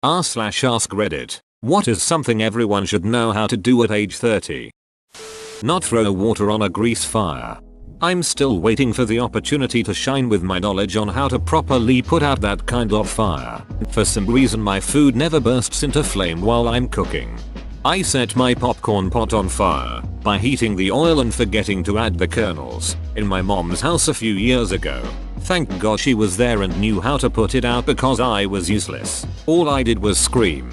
r/ask Reddit. What is something everyone should know how to do at age 30? Not throw water on a grease fire. I'm still waiting for the opportunity to shine with my knowledge on how to properly put out that kind of fire. For some reason my food never bursts into flame while I'm cooking. I set my popcorn pot on fire by heating the oil and forgetting to add the kernels in my mom's house a few years ago. Thank God she was there and knew how to put it out because I was useless. All I did was scream.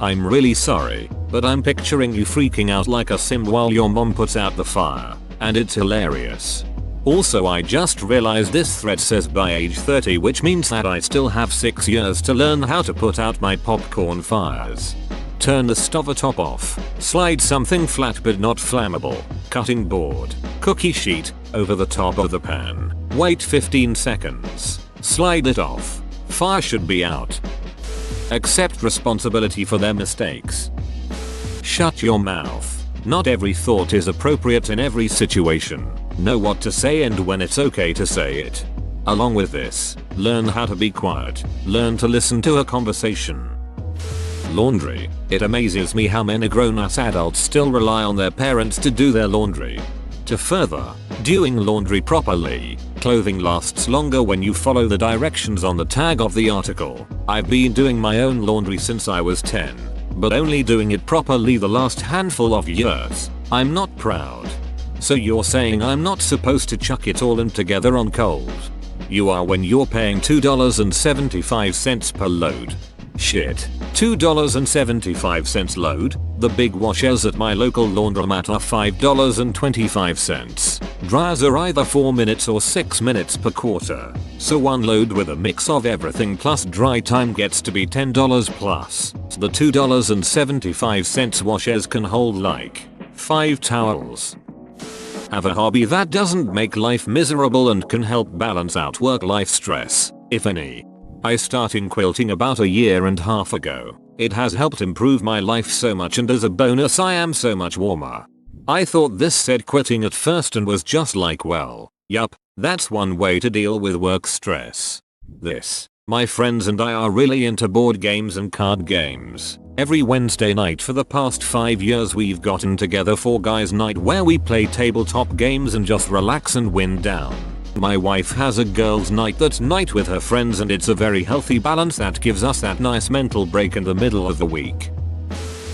I'm really sorry, but I'm picturing you freaking out like a sim while your mom puts out the fire, and it's hilarious. Also, I just realized this thread says by age 30, which means that I still have 6 years to learn how to put out my popcorn fires. Turn the stove top off, slide something flat but not flammable, cutting board, cookie sheet, over the top of the pan, wait 15 seconds, slide it off, fire should be out. Accept responsibility for their mistakes. Shut your mouth. Not every thought is appropriate in every situation. Know what to say and when it's okay to say it. Along with this, learn how to be quiet. Learn to listen to a conversation. Laundry. It amazes me how many grown-ass adults still rely on their parents to do their laundry. To further, doing laundry properly, clothing lasts longer when you follow the directions on the tag of the article. I've been doing my own laundry since I was 10, but only doing it properly the last handful of years. I'm not proud. So you're saying I'm not supposed to chuck it all in together on cold? You are when you're paying $2.75 per load. Shit, $2.75 load? The big washers at my local laundromat are $5.25. Dryers are either 4 minutes or 6 minutes per quarter. So one load with a mix of everything plus dry time gets to be $10 plus. The $2.75 washers can hold like 5 towels. Have a hobby that doesn't make life miserable and can help balance out work-life stress, if any. I started quilting about a year and a half ago. It has helped improve my life so much, and as a bonus I am so much warmer. I thought this said quitting at first and was just like, well, yup, that's one way to deal with work stress. My friends and I are really into board games and card games. Every Wednesday night for the past 5 years we've gotten together for guys night where we play tabletop games and just relax and wind down. My wife has a girls night that night with her friends, and it's a very healthy balance that gives us that nice mental break in the middle of the week.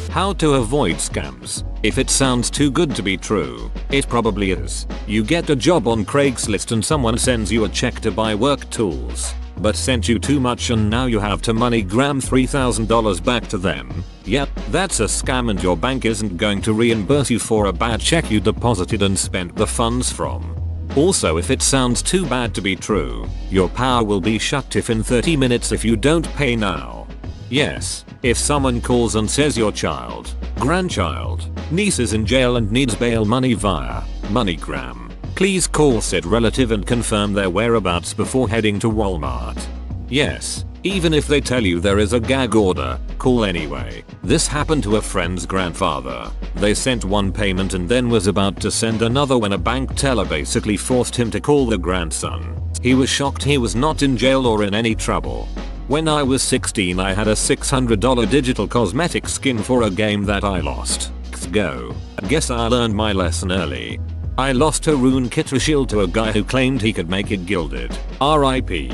How to avoid scams. If it sounds too good to be true, it probably is. You get a job on Craigslist and someone sends you a check to buy work tools, but sent you too much and now you have to MoneyGram $3,000 back to them. Yep, that's a scam and your bank isn't going to reimburse you for a bad check you deposited and spent the funds from. Also, if it sounds too bad to be true, your power will be shut off in 30 minutes if you don't pay now. Yes, if someone calls and says your child, grandchild, niece is in jail and needs bail money via MoneyGram, please call said relative and confirm their whereabouts before heading to Walmart. Yes, even if they tell you there is a gag order, call anyway. This happened to a friend's grandfather. They sent one payment and then was about to send another when a bank teller basically forced him to call the grandson. He was shocked he was not in jail or in any trouble. When I was 16 I had a $600 digital cosmetic skin for a game that I lost. Go. Guess I learned my lesson early. I lost a rune kit shield to a guy who claimed he could make it gilded. RIP.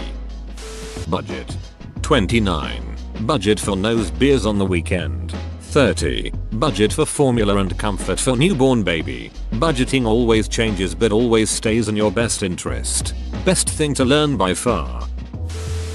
Budget. 29. Budget for nose beers on the weekend. 30. Budget for formula and comfort for newborn baby. Budgeting always changes but always stays in your best interest. Best thing to learn by far.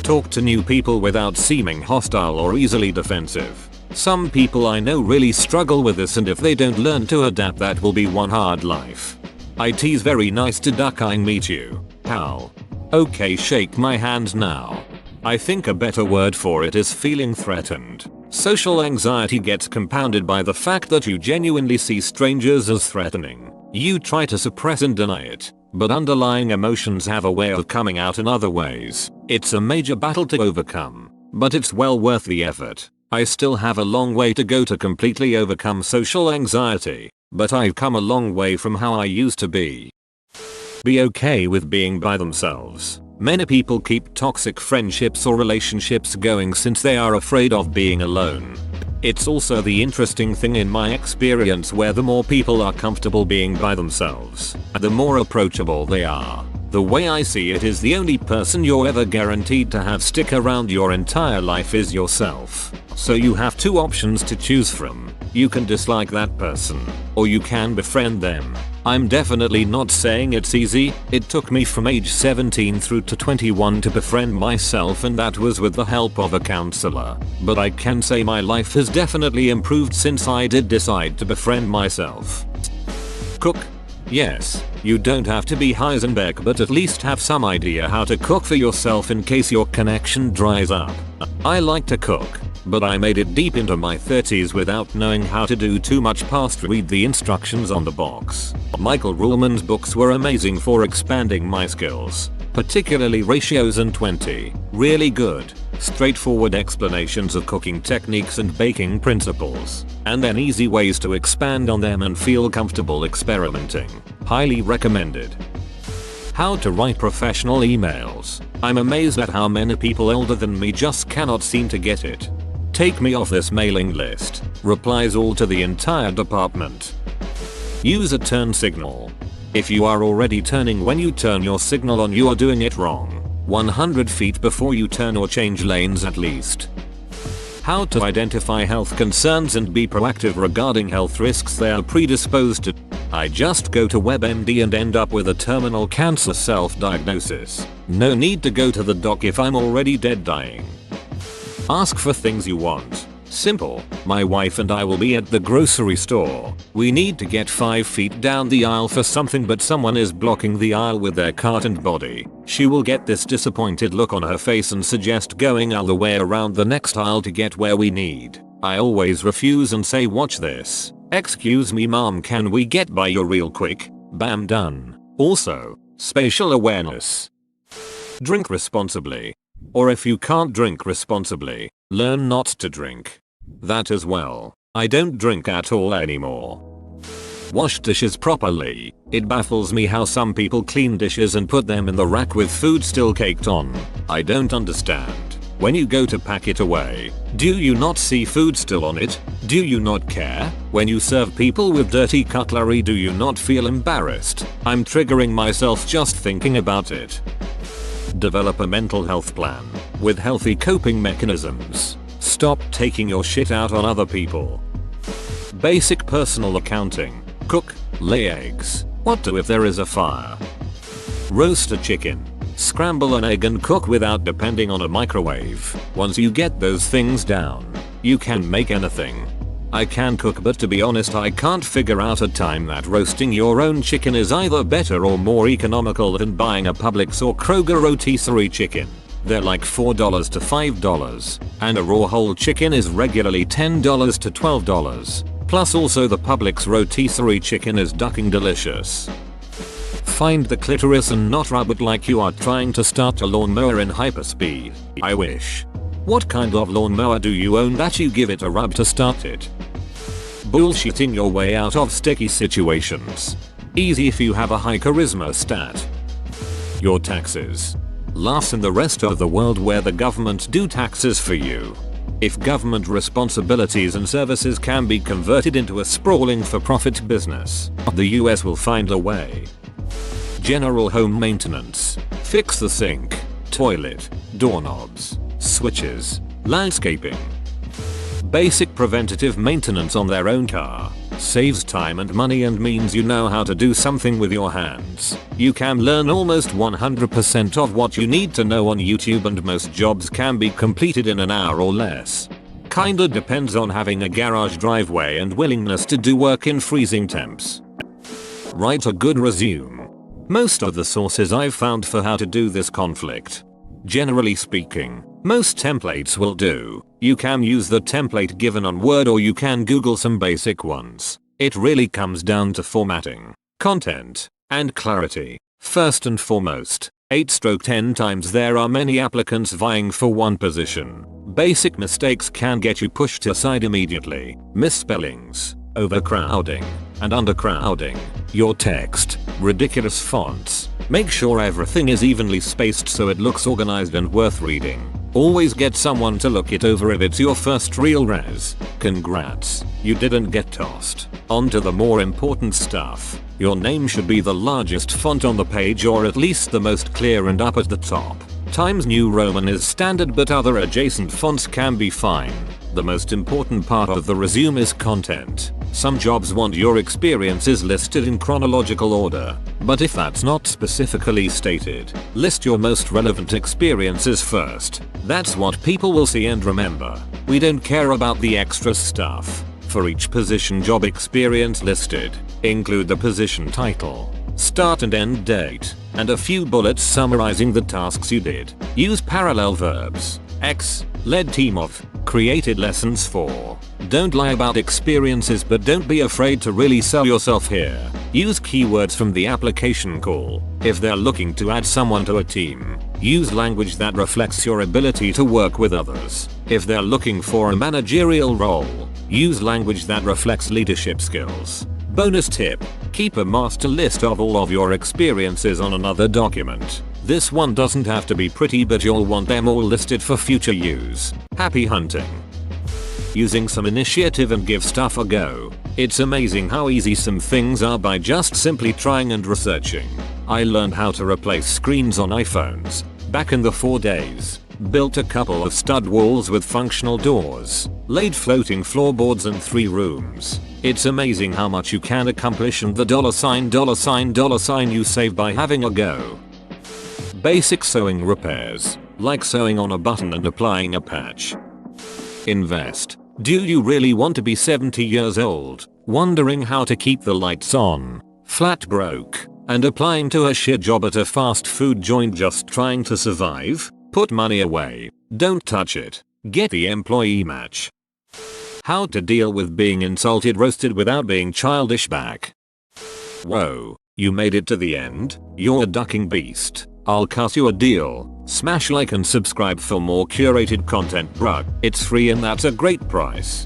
Talk to new people without seeming hostile or easily defensive. Some people I know really struggle with this, and if they don't learn to adapt that will be one hard life. It's very nice to duck I meet you, pal. Okay, shake my hand now. I think a better word for it is feeling threatened. Social anxiety gets compounded by the fact that you genuinely see strangers as threatening. You try to suppress and deny it, but underlying emotions have a way of coming out in other ways. It's a major battle to overcome, but it's well worth the effort. I still have a long way to go to completely overcome social anxiety, but I've come a long way from how I used to be. Be okay with being by themselves. Many people keep toxic friendships or relationships going since they are afraid of being alone. It's also the interesting thing in my experience where the more people are comfortable being by themselves, the more approachable they are. The way I see it is the only person you're ever guaranteed to have stick around your entire life is yourself. So you have two options to choose from. You can dislike that person, or you can befriend them. I'm definitely not saying it's easy. It took me from age 17 through to 21 to befriend myself, and that was with the help of a counselor. But I can say my life has definitely improved since I did decide to befriend myself. Cook. Yes, you don't have to be Heisenberg, but at least have some idea how to cook for yourself in case your connection dries up. I like to cook, but I made it deep into my 30s without knowing how to do too much past read the instructions on the box. Michael Ruhlman's books were amazing for expanding my skills, particularly Ratios and 20. Really good, straightforward explanations of cooking techniques and baking principles, and then easy ways to expand on them and feel comfortable experimenting. Highly recommended. How to write professional emails. I'm amazed at how many people older than me just cannot seem to get it. Take me off this mailing list. Replies all to the entire department. Use a turn signal. If you are already turning when you turn your signal on, you are doing it wrong. 100 feet before you turn or change lanes at least. How to identify health concerns and be proactive regarding health risks they are predisposed to. I just go to WebMD and end up with a terminal cancer self-diagnosis. No need to go to the doc if I'm already dead dying. Ask for things you want. Simple. My wife and I will be at the grocery store. We need to get 5 feet down the aisle for something, but someone is blocking the aisle with their cart and body. She will get this disappointed look on her face and suggest going all the way around the next aisle to get where we need. I always refuse and say, watch this. Excuse me mom, can we get by you real quick? Bam, done. Also, spatial awareness. Drink responsibly. Or if you can't drink responsibly, learn not to drink. That as well. I don't drink at all anymore. Wash dishes properly. It baffles me how some people clean dishes and put them in the rack with food still caked on. I don't understand. When you go to pack it away, do you not see food still on it? Do you not care? When you serve people with dirty cutlery, do you not feel embarrassed? I'm triggering myself just thinking about it. Develop a mental health plan with healthy coping mechanisms. Stop taking your shit out on other people. Basic personal accounting. Cook, lay eggs. What do if there is a fire? Roast a chicken. Scramble an egg and cook without depending on a microwave. Once you get those things down, you can make anything. I can cook, but to be honest I can't figure out a time that roasting your own chicken is either better or more economical than buying a Publix or Kroger rotisserie chicken. They're like $4 to $5, and a raw whole chicken is regularly $10 to $12. Plus also the Publix rotisserie chicken is ducking delicious. Find the clitoris and not rub it like you are trying to start a lawnmower in hyperspeed. I wish. What kind of lawnmower do you own that you give it a rub to start it? Bullshitting your way out of sticky situations. Easy if you have a high charisma stat. Your taxes. Laughs in the rest of the world where the government do taxes for you. If government responsibilities and services can be converted into a sprawling for-profit business, the US will find a way. General home maintenance. Fix the sink, toilet, doorknobs, switches, landscaping. Basic preventative maintenance on their own car. Saves time and money and means you know how to do something with your hands. You can learn almost 100% of what you need to know on YouTube, and most jobs can be completed in an hour or less. Kinda depends on having a garage driveway and willingness to do work in freezing temps. Write a good resume. Most of the sources I've found for how to do this conflict. Generally speaking, most templates will do. You can use the template given on Word or you can Google some basic ones. It really comes down to formatting, content, and clarity. First and foremost, 8/10 times there are many applicants vying for one position. Basic mistakes can get you pushed aside immediately. Misspellings, overcrowding, and undercrowding. Your text, Ridiculous fonts. Make sure everything is evenly spaced so it looks organized and worth reading. Always get someone to look it over if it's your first real res. Congrats, you didn't get tossed. On to the more important stuff. Your name should be the largest font on the page or at least the most clear and up at the top. Times New Roman is standard but other adjacent fonts can be fine. The most important part of the resume is content. Some jobs want your experiences listed in chronological order, but if that's not specifically stated, list your most relevant experiences first. That's what people will see and remember. We don't care about the extra stuff. For each position job experience listed, include the position title, start and end date, and a few bullets summarizing the tasks you did. Use parallel verbs. Led team of, created lessons for. Don't lie about experiences but don't be afraid to really sell yourself here. Use keywords from the application call. If they're looking to add someone to a team, use language that reflects your ability to work with others. If they're looking for a managerial role, use language that reflects leadership skills. Bonus tip, keep a master list of all of your experiences on another document. This one doesn't have to be pretty but you'll want them all listed for future use. Happy hunting. Using some initiative and give stuff a go. It's amazing how easy some things are by just simply trying and researching. I learned how to replace screens on iPhones back in the 4 days. Built a couple of stud walls with functional doors. Laid floating floorboards in 3 rooms. It's amazing how much you can accomplish and the $$ you save by having a go. Basic sewing repairs, like sewing on a button and applying a patch. Invest. Do you really want to be 70 years old, wondering how to keep the lights on, flat broke, and applying to a shit job at a fast food joint just trying to survive? Put money away. Don't touch it. Get the employee match. How to deal with being insulted roasted without being childish back. Whoa, you made it to the end? You're a ducking beast. I'll cut you a deal. Smash like and subscribe for more curated content, bruh. It's free and that's a great price.